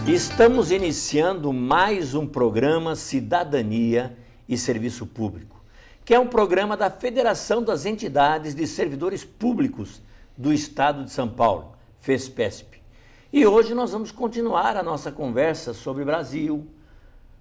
Estamos iniciando mais um programa Cidadania e Serviço Público, que é um programa da Federação das Entidades de Servidores Públicos do Estado de São Paulo, FESPESP. E hoje nós vamos continuar a nossa conversa sobre Brasil,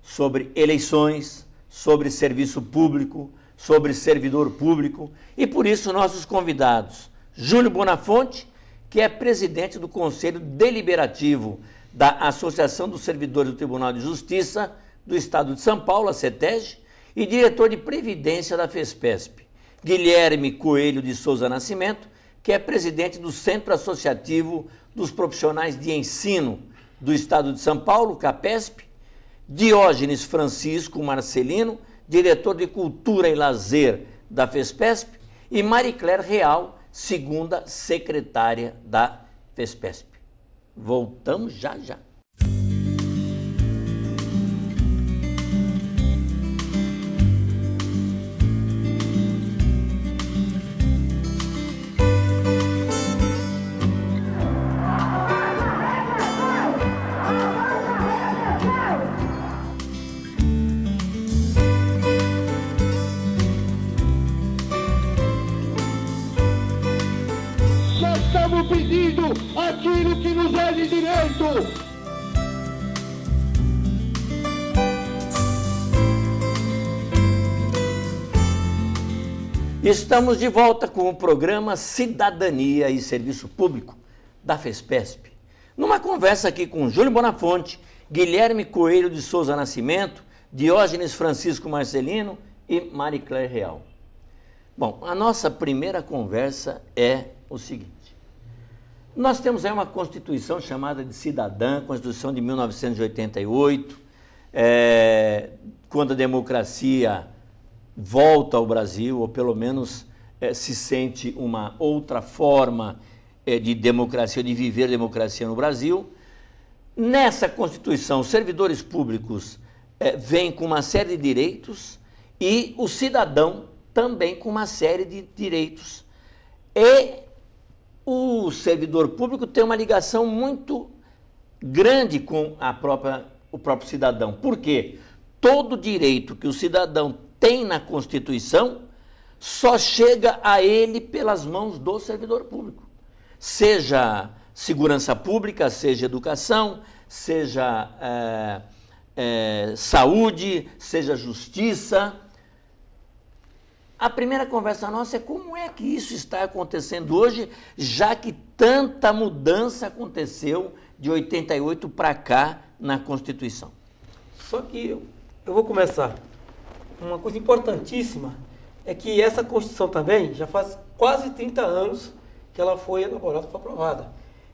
sobre eleições, sobre serviço público, sobre servidor público, e por isso nossos convidados, Júlio Bonafonte, que é presidente do Conselho Deliberativo da Associação dos Servidores do Tribunal de Justiça do Estado de São Paulo, a CETEG, e diretor de Previdência da FESPESP, Guilherme Coelho de Souza Nascimento, que é presidente do Centro Associativo dos Profissionais de Ensino do Estado de São Paulo, CAPESP, Diógenes Francisco Marcelino, diretor de Cultura e Lazer da FESPESP, e Maricler Real, segunda secretária da FESPESP. Voltamos já. Estamos pedindo aquilo que nos é de direito. Estamos de volta com o programa Cidadania e Serviço Público da FESPESP. Numa conversa aqui com Júlio Bonafonte, Guilherme Coelho de Souza Nascimento, Diógenes Francisco Marcelino e Maricler Real. Bom, a nossa primeira conversa é o seguinte. Nós temos aí uma Constituição chamada de Cidadã, Constituição de 1988, quando a democracia volta ao Brasil, ou pelo menos se sente uma outra forma de democracia, de viver democracia no Brasil. Nessa Constituição, os servidores públicos vêm com uma série de direitos e o cidadão também com uma série de direitos. E o servidor público tem uma ligação muito grande com o próprio cidadão. Por quê? Todo direito que o cidadão tem na Constituição só chega a ele pelas mãos do servidor público. Seja segurança pública, seja educação, seja saúde, seja justiça. A primeira conversa nossa é como é que isso está acontecendo hoje, já que tanta mudança aconteceu de 88 para cá na Constituição. Só que eu vou começar. Uma coisa importantíssima é que essa Constituição também já faz quase 30 anos que ela foi elaborada, foi aprovada.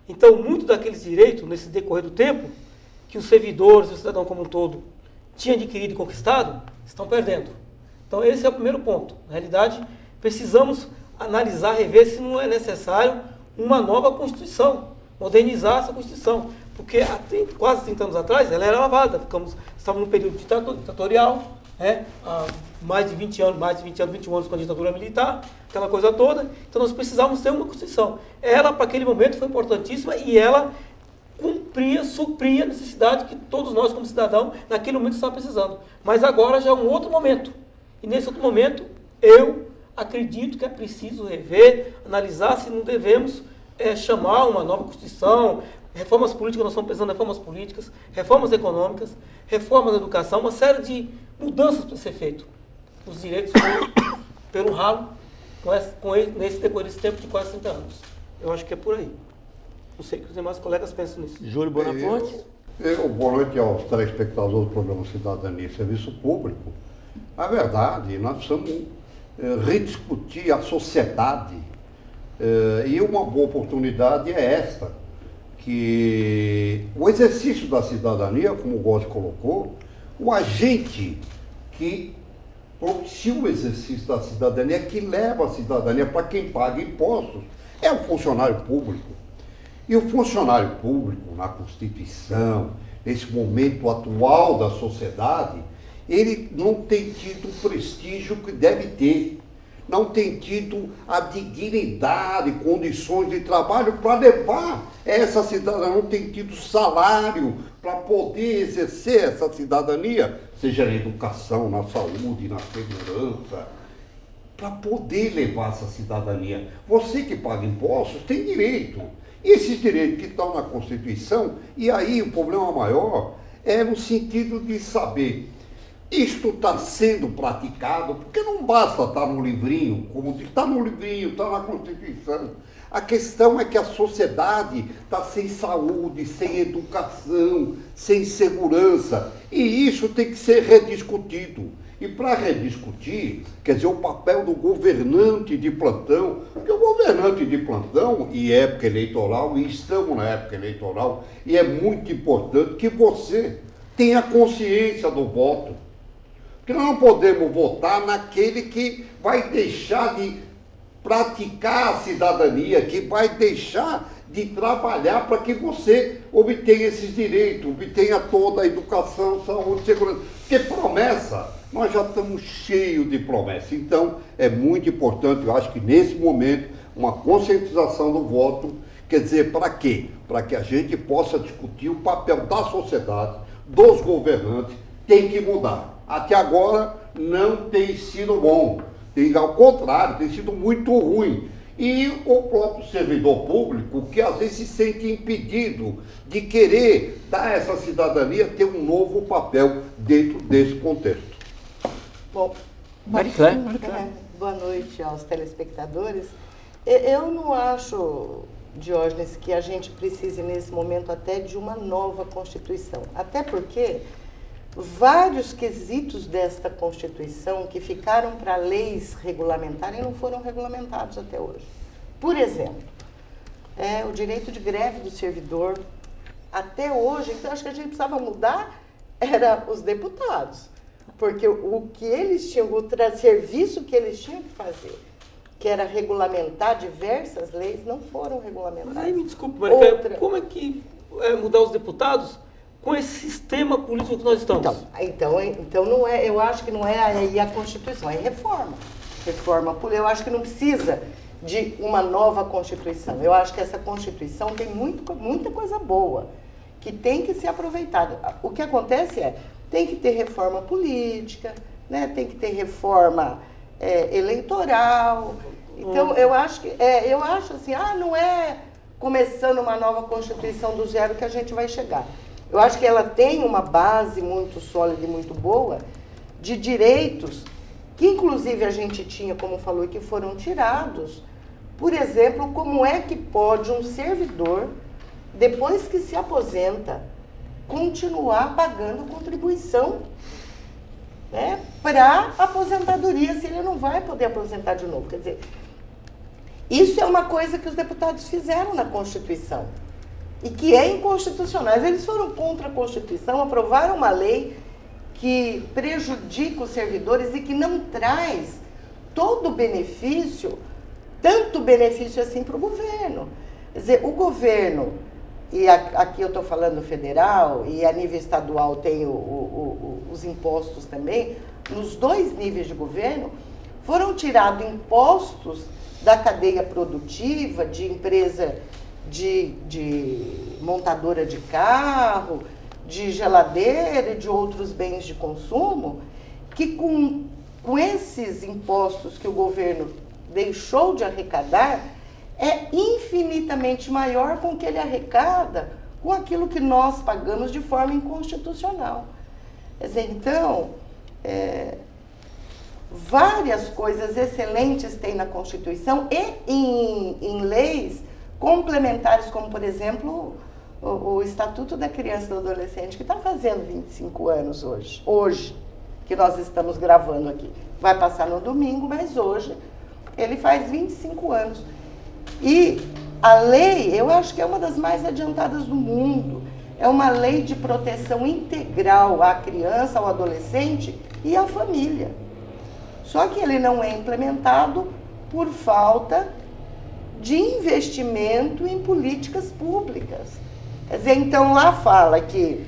Então, muito daqueles direitos, nesse decorrer do tempo, que os servidores, o cidadão como um todo, tinham adquirido e conquistado, estão perdendo. Então, esse é o primeiro ponto. Na realidade, precisamos analisar, rever se não é necessário uma nova Constituição, modernizar essa Constituição. Porque há quase 30 anos atrás, ela era lavada. Estávamos num período ditatorial, há mais de 20 anos, 21 anos com a ditadura militar, aquela coisa toda. Então, nós precisávamos ter uma Constituição. Ela, para aquele momento, foi importantíssima e ela supria a necessidade que todos nós, como cidadãos, naquele momento estávamos precisando. Mas agora já é um outro momento. E nesse outro momento, eu acredito que é preciso rever, analisar se não devemos chamar uma nova Constituição, reformas políticas, nós estamos pensando em reformas políticas, reformas econômicas, reformas da educação, uma série de mudanças para ser feito. Os direitos foram pelo ralo nesse decorrer desse tempo de quase 30 anos. Eu acho que é por aí. Não sei o que os demais colegas pensam nisso. Júlio Bonafonte? Boa noite aos telespectadores do programa Cidadania e Serviço Público. Na verdade, nós precisamos rediscutir a sociedade e uma boa oportunidade é esta, que o exercício da cidadania, como o Góes colocou, o agente que propicia o exercício da cidadania, que leva a cidadania para quem paga impostos, é o funcionário público. E o funcionário público, na Constituição, nesse momento atual da sociedade, ele não tem tido o prestígio que deve ter. não têm tido a dignidade, condições de trabalho para levar essa cidadania, não têm tido salário para poder exercer essa cidadania, seja na educação, na saúde, na segurança, para poder levar essa cidadania. Você que paga impostos tem direito. E esses direitos que estão na Constituição, e aí o problema maior é no sentido de saber, isto está sendo praticado, porque não basta estar no livrinho, como diz, está no livrinho, está na Constituição. A questão é que a sociedade está sem saúde, sem educação, sem segurança, e isso tem que ser rediscutido. E para rediscutir, quer dizer, o papel do governante de plantão, porque o governante de plantão, e época eleitoral, e estamos na época eleitoral, e é muito importante que você tenha consciência do voto. Porque nós não podemos votar naquele que vai deixar de praticar a cidadania, que vai deixar de trabalhar para que você obtenha esses direitos, obtenha toda a educação, saúde, segurança. Porque promessa, nós já estamos cheios de promessas. Então, é muito importante, eu acho que nesse momento, uma conscientização do voto, quer dizer, para quê? Para que a gente possa discutir o papel da sociedade, dos governantes, tem que mudar. Até agora não tem sido bom, ao contrário, tem sido muito ruim. E o próprio servidor público, que às vezes se sente impedido de querer dar essa cidadania, ter um novo papel dentro desse contexto. Bom, boa noite aos telespectadores. Eu não acho, Diógenes, que a gente precise nesse momento até de uma nova Constituição. Até porque vários quesitos desta Constituição que ficaram para leis regulamentarem não foram regulamentados até hoje. Por exemplo, o direito de greve do servidor. Até hoje, então acho que a gente precisava mudar era os deputados. Porque o que eles tinham, o serviço que eles tinham que fazer, que era regulamentar diversas leis, não foram regulamentadas. Mas aí me desculpe, Marica, como é que mudar os deputados com esse sistema político que nós estamos? Então não é, eu acho que não é aí a Constituição, é reforma. Reforma política. Eu acho que não precisa de uma nova Constituição. Eu acho que essa Constituição tem muita coisa boa, que tem que ser aproveitada. O que acontece tem que ter reforma política, né? Tem que ter reforma eleitoral. Então, eu acho assim, não é começando uma nova Constituição do zero que a gente vai chegar. Eu acho que ela tem uma base muito sólida e muito boa de direitos que, inclusive, a gente tinha, como falou, e que foram tirados. Por exemplo, como é que pode um servidor, depois que se aposenta, continuar pagando contribuição, né, para a aposentadoria, se ele não vai poder aposentar de novo? Quer dizer, isso é uma coisa que os deputados fizeram na Constituição e que é inconstitucional. Eles foram contra a Constituição, aprovaram uma lei que prejudica os servidores e que não traz todo o benefício, tanto benefício assim para o governo. Quer dizer, o governo, e aqui eu estou falando federal, e a nível estadual tem os impostos também, nos dois níveis de governo, foram tirados impostos da cadeia produtiva, de empresa de montadora de carro, de geladeira e de outros bens de consumo, que com esses impostos que o governo deixou de arrecadar, é infinitamente maior com o que ele arrecada com aquilo que nós pagamos de forma inconstitucional. Quer dizer, então, várias coisas excelentes tem na Constituição e em leis complementares, como, por exemplo, o Estatuto da Criança e do Adolescente, que está fazendo 25 anos hoje, que nós estamos gravando aqui. Vai passar no domingo, mas hoje ele faz 25 anos. E a lei, eu acho que é uma das mais adiantadas do mundo. É uma lei de proteção integral à criança, ao adolescente e à família. Só que ele não é implementado por falta de investimento em políticas públicas. Quer dizer, então lá fala que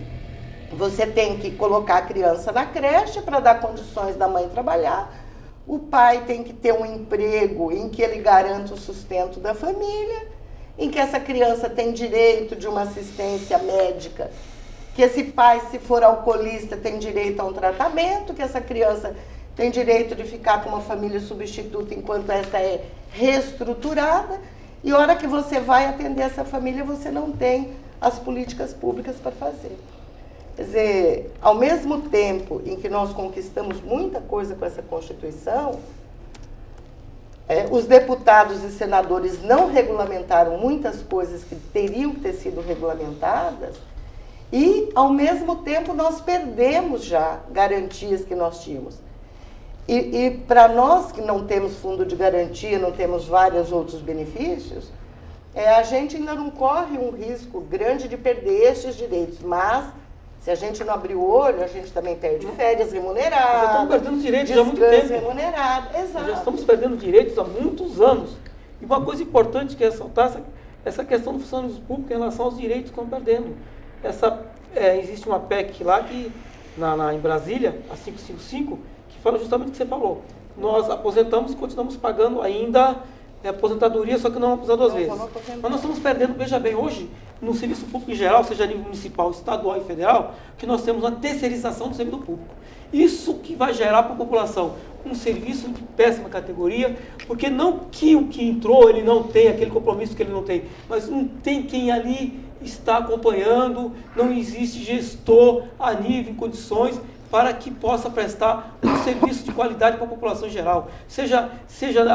você tem que colocar a criança na creche para dar condições da mãe trabalhar, o pai tem que ter um emprego em que ele garanta o sustento da família, em que essa criança tem direito de uma assistência médica, que esse pai, se for alcoolista, tem direito a um tratamento, que essa criança tem direito de ficar com uma família substituta enquanto essa é reestruturada, e a hora que você vai atender essa família, você não tem as políticas públicas para fazer. Quer dizer, ao mesmo tempo em que nós conquistamos muita coisa com essa Constituição, os deputados e senadores não regulamentaram muitas coisas que teriam que ter sido regulamentadas, e, ao mesmo tempo, nós perdemos já garantias que nós tínhamos. E para nós que não temos fundo de garantia, não temos vários outros benefícios, a gente ainda não corre um risco grande de perder esses direitos, mas se a gente não abrir o olho, a gente também perde férias remuneradas. Já estamos perdendo direitos há muito tempo. Remunerado, exato. Já estamos perdendo direitos há muitos anos. E uma coisa importante que é ressaltar essa questão do funcionalismo público em relação aos direitos que estão perdendo. Existe uma PEC lá que, em Brasília, a 555, que fala justamente o que você falou. Nós aposentamos e continuamos pagando ainda aposentadoria, só que não aposenta duas vezes. Mas nós estamos perdendo, veja bem, hoje, no serviço público em geral, seja a nível municipal, estadual e federal, que nós temos uma terceirização do serviço público. Isso que vai gerar para a população um serviço de péssima categoria, porque não que o que entrou ele não tem aquele compromisso que ele não tem, mas não tem quem ali está acompanhando, não existe gestor a nível, em condições, para que possa prestar um serviço de qualidade para a população em geral, seja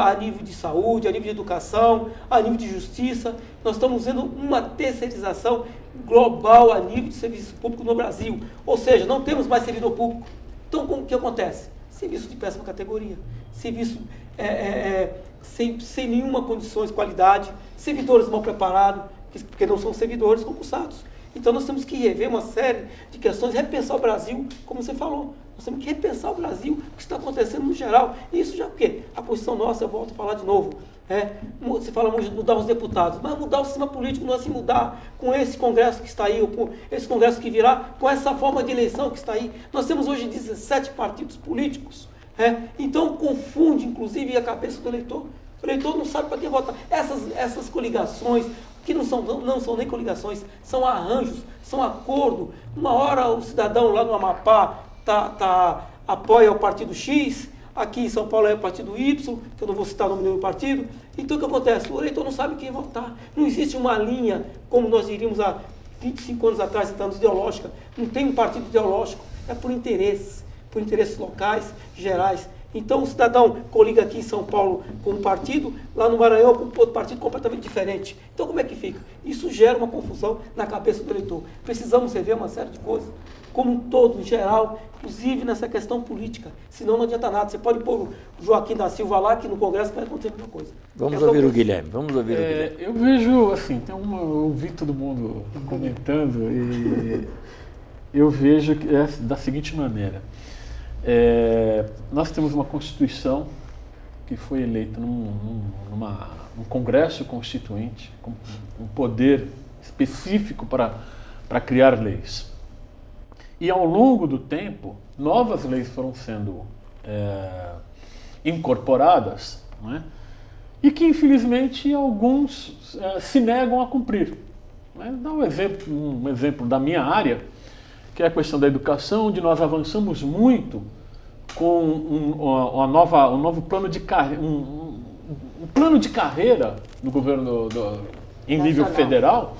a nível de saúde, a nível de educação, a nível de justiça. Nós estamos vendo uma terceirização global a nível de serviço público no Brasil, ou seja, não temos mais servidor público. Então, o que acontece? Serviço de péssima categoria, serviço sem nenhuma condições de qualidade, servidores mal preparados, porque não são servidores concursados. Então nós temos que rever uma série de questões, repensar o Brasil, como você falou. Nós temos que repensar o Brasil, o que está acontecendo no geral. E isso já porque a posição nossa, eu volto a falar de novo, você fala mudar os deputados, mas mudar o sistema político não é se mudar com esse Congresso que está aí, ou com esse Congresso que virá, com essa forma de eleição que está aí. Nós temos hoje 17 partidos políticos, então confunde inclusive a cabeça do eleitor. O eleitor não sabe para quem votar. Essas coligações, que não são nem coligações, são arranjos, são acordo. Uma hora o cidadão lá no Amapá apoia o partido X, aqui em São Paulo é o partido Y, que eu não vou citar o nome do meu partido. Então o que acontece? O eleitor não sabe quem votar. Não existe uma linha, como nós diríamos há 25 anos atrás, em termos ideológica. Não tem um partido ideológico, é por interesses locais, gerais. Então o cidadão coliga aqui em São Paulo com um partido, lá no Maranhão com outro partido completamente diferente. Então como é que fica? Isso gera uma confusão na cabeça do eleitor. Precisamos rever uma série de coisas, como um todo, em geral, inclusive nessa questão política. Senão não adianta nada. Você pode pôr o Joaquim da Silva lá, que no Congresso vai acontecer a mesma coisa. Vamos ouvir o Guilherme. Eu vejo, assim, eu ouvi todo mundo comentando e eu vejo que é da seguinte maneira. Nós temos uma Constituição que foi eleita num Congresso Constituinte, com um poder específico para criar leis. E ao longo do tempo, novas leis foram sendo incorporadas, né? E que infelizmente alguns se negam a cumprir. Dá um exemplo da minha área, que é a questão da educação, onde nós avançamos muito com um novo plano de carreira, um plano de carreira do governo em nível federal,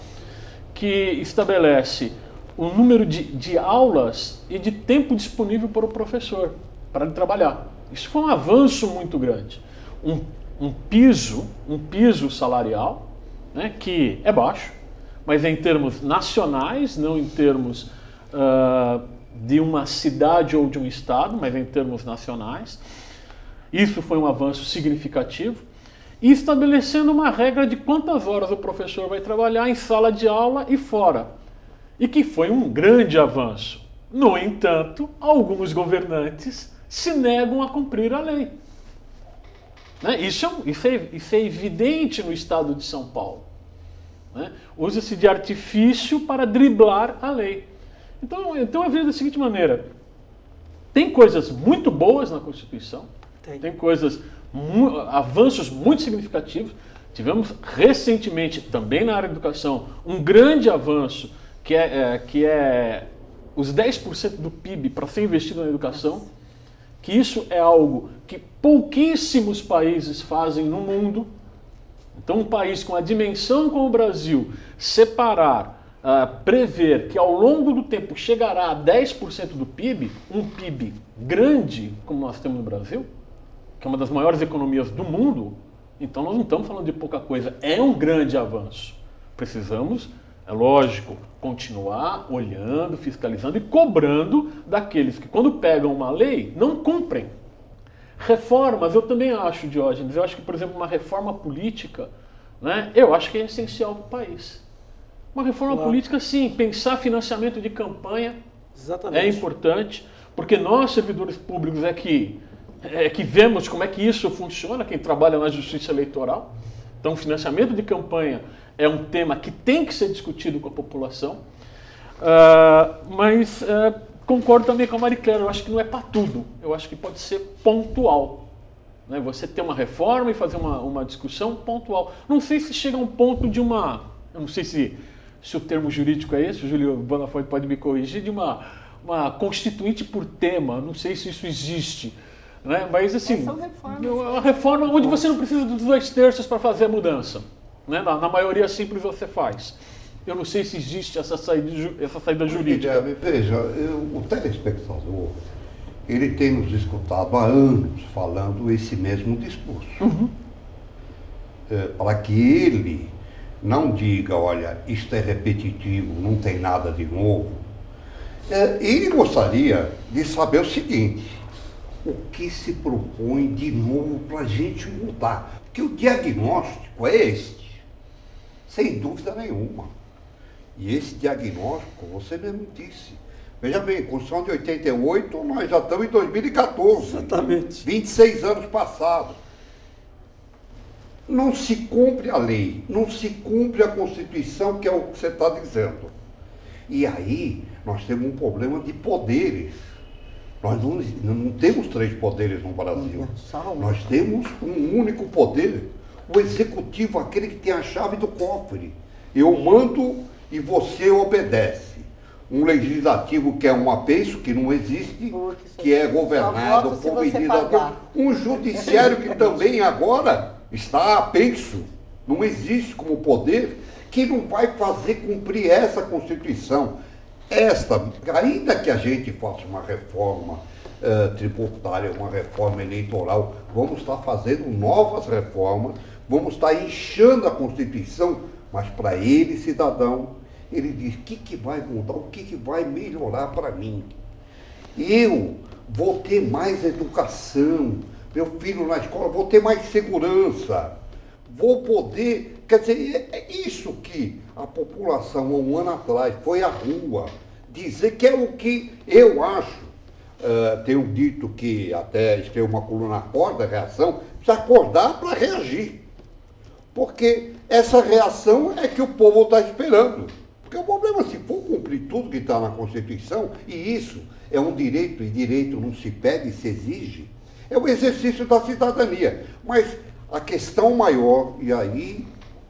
que estabelece o número de aulas e de tempo disponível para o professor, para ele trabalhar. Isso foi um avanço muito grande. Um piso salarial, né, que é baixo, mas em termos nacionais, não em termos de uma cidade ou de um estado, mas em termos nacionais. Isso foi um avanço significativo. E estabelecendo uma regra de quantas horas o professor vai trabalhar em sala de aula e fora. E que foi um grande avanço. No entanto, alguns governantes se negam a cumprir a lei. Isso é evidente no estado de São Paulo. Usa-se de artifício para driblar a lei. Então eu vejo da seguinte maneira: tem coisas muito boas na Constituição, Tem coisas, avanços muito significativos. Tivemos recentemente, também na área da educação, um grande avanço, que é os 10% do PIB para ser investido na educação, que isso é algo que pouquíssimos países fazem no mundo. Então, um país com a dimensão como o Brasil, prever que ao longo do tempo chegará a 10% do PIB, um PIB grande, como nós temos no Brasil, que é uma das maiores economias do mundo, então nós não estamos falando de pouca coisa, é um grande avanço. Precisamos, é lógico, continuar olhando, fiscalizando e cobrando daqueles que, quando pegam uma lei, não cumprem. Reformas, eu também acho, Diógenes, eu acho que, por exemplo, uma reforma política, né, eu acho que é essencial para o país. Uma reforma política, sim, pensar financiamento de campanha é importante, porque nós, servidores públicos, é que vemos como é que isso funciona, quem trabalha na justiça eleitoral. Então, financiamento de campanha é um tema que tem que ser discutido com a população, mas concordo também com a Maricléia, eu acho que não é para tudo, eu acho que pode ser pontual. Né? Você ter uma reforma e fazer uma discussão pontual. Não sei se chega a um ponto de uma... Eu não sei se o termo jurídico é esse, o Júlio Bonafonte pode me corrigir, de uma constituinte por tema, não sei se isso existe. Né? Mas assim, a reforma onde você não precisa dos 2/3 para fazer a mudança. Né? Na maioria simples você faz. Eu não sei se existe essa saída jurídica. Veja, o telespectador, ele tem nos escutado há anos falando esse mesmo discurso. Uhum. Para que ele não diga, olha, isto é repetitivo, não tem nada de novo. Ele gostaria de saber o seguinte: o que se propõe de novo para a gente mudar? Porque o diagnóstico é este, sem dúvida nenhuma. E esse diagnóstico, você mesmo disse. Veja bem, Constituição de 88, nós já estamos em 2014. Exatamente. 26 anos passados. Não se cumpre a lei, não se cumpre a Constituição, que é o que você está dizendo. E aí, nós temos um problema de poderes. Nós não temos 3 poderes no Brasil. Nós temos um único poder, o executivo, aquele que tem a chave do cofre. Eu mando e você obedece. Um legislativo que é um apeço, que não existe, que é governado por medidas. Um judiciário que também agora está apenso, não existe como poder, que não vai fazer cumprir essa Constituição. Ainda que a gente faça uma reforma tributária, uma reforma eleitoral, vamos estar fazendo novas reformas, vamos estar inchando a Constituição, mas para ele, cidadão, ele diz: o que vai mudar, o que vai melhorar para mim? Eu vou ter mais educação, meu filho na escola, vou ter mais segurança, vou poder... Quer dizer, é isso que a população, há um ano atrás, foi à rua dizer, que é o que eu acho. Tenho dito que até escrevi uma coluna Acorda, reação, precisa acordar para reagir. Porque essa reação é que o povo está esperando. Porque o problema, se for cumprir tudo que está na Constituição, e isso é um direito, e direito não se pede, se exige, é o exercício da cidadania. Mas a questão maior, e aí,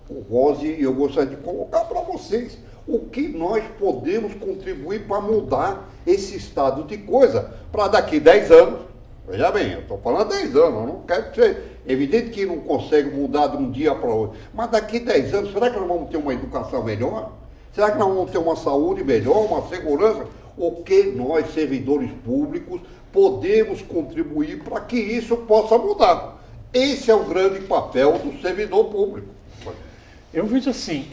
o Rose, eu gostaria de colocar para vocês, o que nós podemos contribuir para mudar esse estado de coisa, para daqui 10 anos, veja bem, eu estou falando 10 anos, eu não quero que você... Evidente que não consegue mudar de um dia para outro, mas daqui 10 anos, será que nós vamos ter uma educação melhor? Será que nós vamos ter uma saúde melhor, uma segurança? O que nós, servidores públicos, podemos contribuir para que isso possa mudar? Esse é o grande papel do servidor público. Eu vejo assim,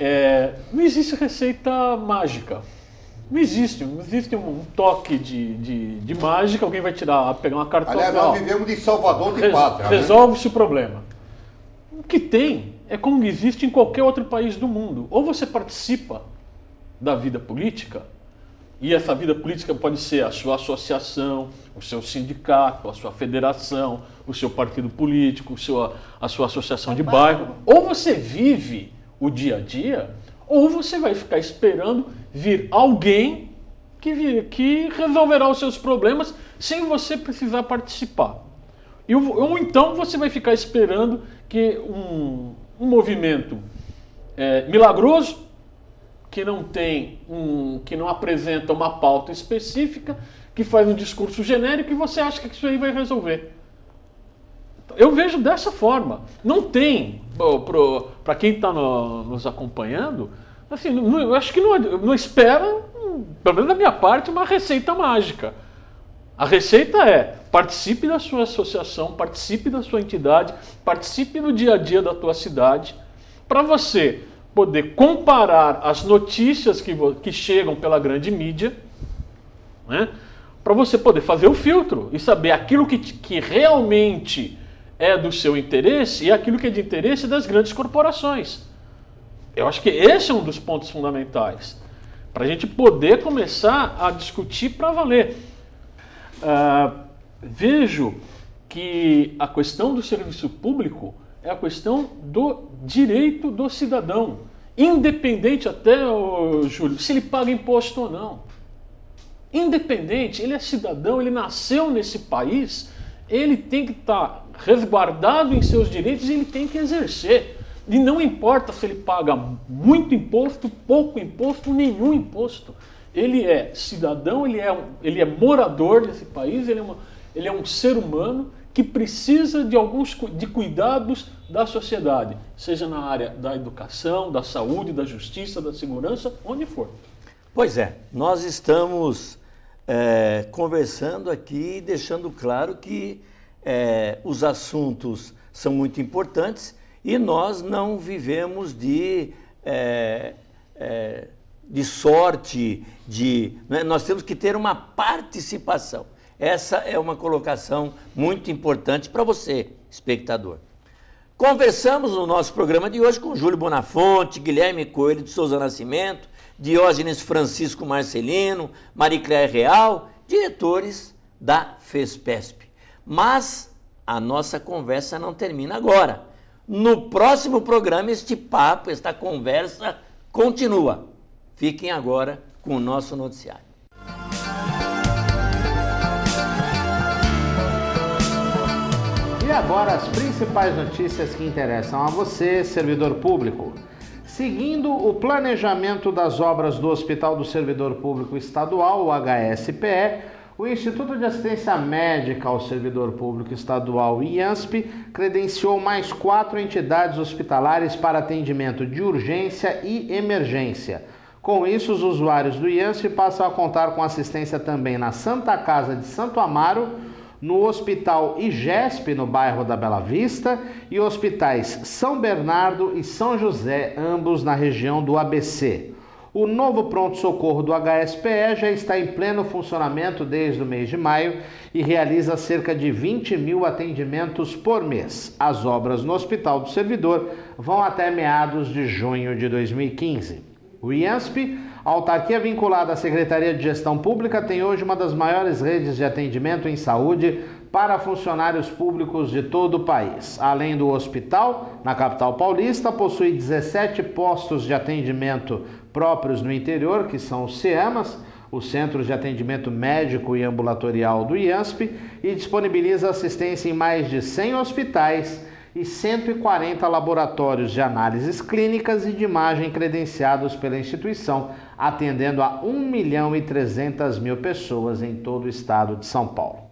não existe receita mágica. Não existe um toque de mágica, alguém vai pegar uma carta... Aliás, nós vivemos de salvador de pátria. Resolve-se o problema. O que tem é como existe em qualquer outro país do mundo. Ou você participa da vida política, e essa vida política pode ser a sua associação, o seu sindicato, a sua federação, o seu partido político, a sua associação de bairro. Ou você vive o dia a dia, ou você vai ficar esperando vir alguém que resolverá os seus problemas sem você precisar participar. Ou então você vai ficar esperando que um movimento milagroso, que não apresenta uma pauta específica, que faz um discurso genérico e você acha que isso aí vai resolver. Eu vejo dessa forma. Não tem, para quem está nos acompanhando, assim, eu acho que não espera, pelo menos da minha parte, uma receita mágica. A receita é: participe da sua associação, participe da sua entidade, participe no dia a dia da tua cidade, para você poder comparar as notícias que chegam pela grande mídia, né, para você poder fazer o filtro e saber aquilo que realmente é do seu interesse e aquilo que é de interesse das grandes corporações. Eu acho que esse é um dos pontos fundamentais, para a gente poder começar a discutir para valer. Vejo que a questão do serviço público é a questão do direito do cidadão, independente até, Júlio, se ele paga imposto ou não. Independente, ele é cidadão, ele nasceu nesse país, ele tem que estar resguardado em seus direitos e ele tem que exercer. E não importa se ele paga muito imposto, pouco imposto, nenhum imposto. Ele é cidadão, ele é morador desse país, ele é um ser humano que precisa de cuidados da sociedade, seja na área da educação, da saúde, da justiça, da segurança, onde for. Pois é, nós estamos conversando aqui, deixando claro que os assuntos são muito importantes e nós não vivemos de sorte, nós temos que ter uma participação. Essa é uma colocação muito importante para você, espectador. Conversamos no nosso programa de hoje com Júlio Bonafonte, Guilherme Coelho de Souza Nascimento, Diógenes Francisco Marcelino, Maricléia Real, diretores da FESPESP. Mas a nossa conversa não termina agora. No próximo programa, este papo, esta conversa continua. Fiquem agora com o nosso noticiário. E agora as principais notícias que interessam a você, servidor público. Seguindo o planejamento das obras do Hospital do Servidor Público Estadual, o HSPE, o Instituto de Assistência Médica ao Servidor Público Estadual, IANSP, credenciou mais 4 entidades hospitalares para atendimento de urgência e emergência. Com isso, os usuários do IANSP passam a contar com assistência também na Santa Casa de Santo Amaro, no Hospital IGESP, no bairro da Bela Vista, e hospitais São Bernardo e São José, ambos na região do ABC. O novo pronto-socorro do HSPE já está em pleno funcionamento desde o mês de maio e realiza cerca de 20 mil atendimentos por mês. As obras no Hospital do Servidor vão até meados de junho de 2015. O IANSP, a autarquia vinculada à Secretaria de Gestão Pública, tem hoje uma das maiores redes de atendimento em saúde para funcionários públicos de todo o país. Além do hospital, na capital paulista, possui 17 postos de atendimento próprios no interior, que são os CEAMAS, os Centros de Atendimento Médico e Ambulatorial do IANSP, e disponibiliza assistência em mais de 100 hospitais e 140 laboratórios de análises clínicas e de imagem credenciados pela instituição, atendendo a 1.300.000 pessoas em todo o estado de São Paulo.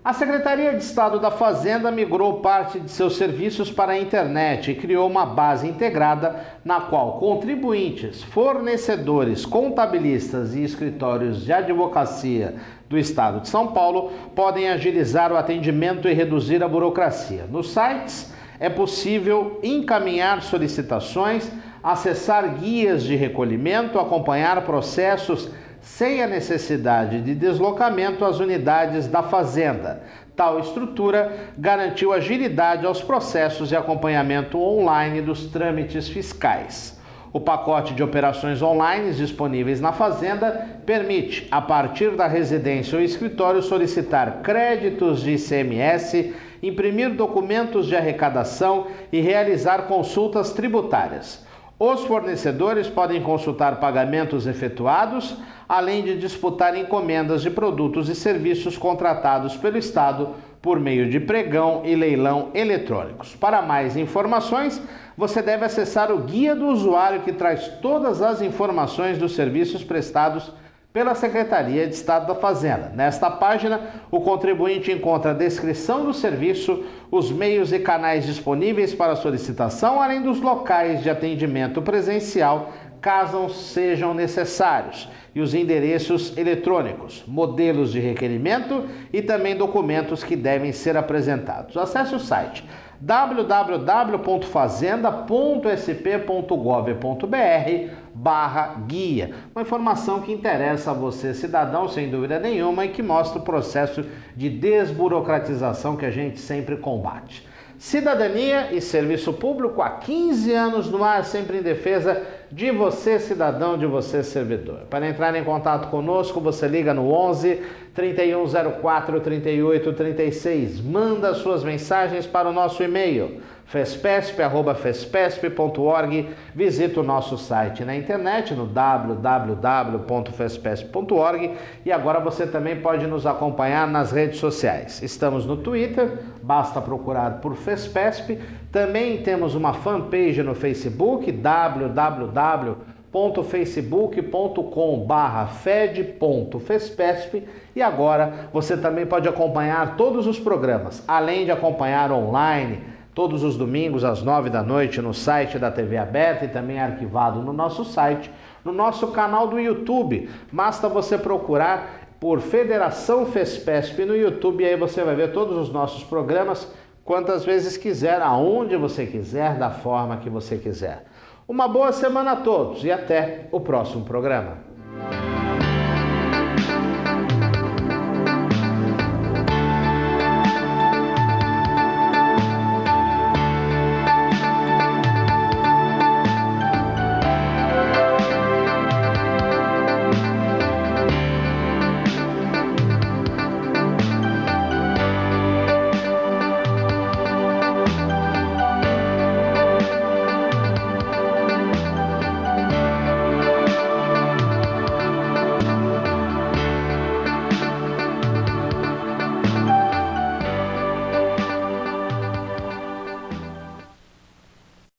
A Secretaria de Estado da Fazenda migrou parte de seus serviços para a internet e criou uma base integrada na qual contribuintes, fornecedores, contabilistas e escritórios de advocacia do Estado de São Paulo podem agilizar o atendimento e reduzir a burocracia. Nos sites é possível encaminhar solicitações, acessar guias de recolhimento, acompanhar processos sem a necessidade de deslocamento às unidades da Fazenda. Tal estrutura garantiu agilidade aos processos de acompanhamento online dos trâmites fiscais. O pacote de operações online disponíveis na Fazenda permite, a partir da residência ou escritório, solicitar créditos de ICMS, imprimir documentos de arrecadação e realizar consultas tributárias. Os fornecedores podem consultar pagamentos efetuados, além de disputar encomendas de produtos e serviços contratados pelo Estado por meio de pregão e leilão eletrônicos. Para mais informações, você deve acessar o Guia do Usuário, que traz todas as informações dos serviços prestados pela Secretaria de Estado da Fazenda. Nesta página, o contribuinte encontra a descrição do serviço, os meios e canais disponíveis para solicitação, além dos locais de atendimento presencial, caso sejam necessários, e os endereços eletrônicos, modelos de requerimento e também documentos que devem ser apresentados. Acesse o site www.fazenda.sp.gov.br/guia. Uma informação que interessa a você, cidadão, sem dúvida nenhuma, e que mostra o processo de desburocratização que a gente sempre combate. Cidadania e serviço público há 15 anos no ar, sempre em defesa de você, cidadão, de você, servidor. Para entrar em contato conosco, você liga no 11 3104 3836. Manda suas mensagens para o nosso e-mail fespesp@fespesp.org. Visita o nosso site na internet no www.fespesp.org e agora você também pode nos acompanhar nas redes sociais. Estamos no Twitter, basta procurar por Fespesp. Também temos uma fanpage no Facebook, www.facebook.com/fed.fespesp, e agora você também pode acompanhar todos os programas, além de acompanhar online todos os domingos às 9 da noite no site da TV Aberta e também arquivado no nosso site, no nosso canal do YouTube. Basta você procurar por Federação Fespesp no YouTube e aí você vai ver todos os nossos programas quantas vezes quiser, aonde você quiser, da forma que você quiser. Uma boa semana a todos e até o próximo programa.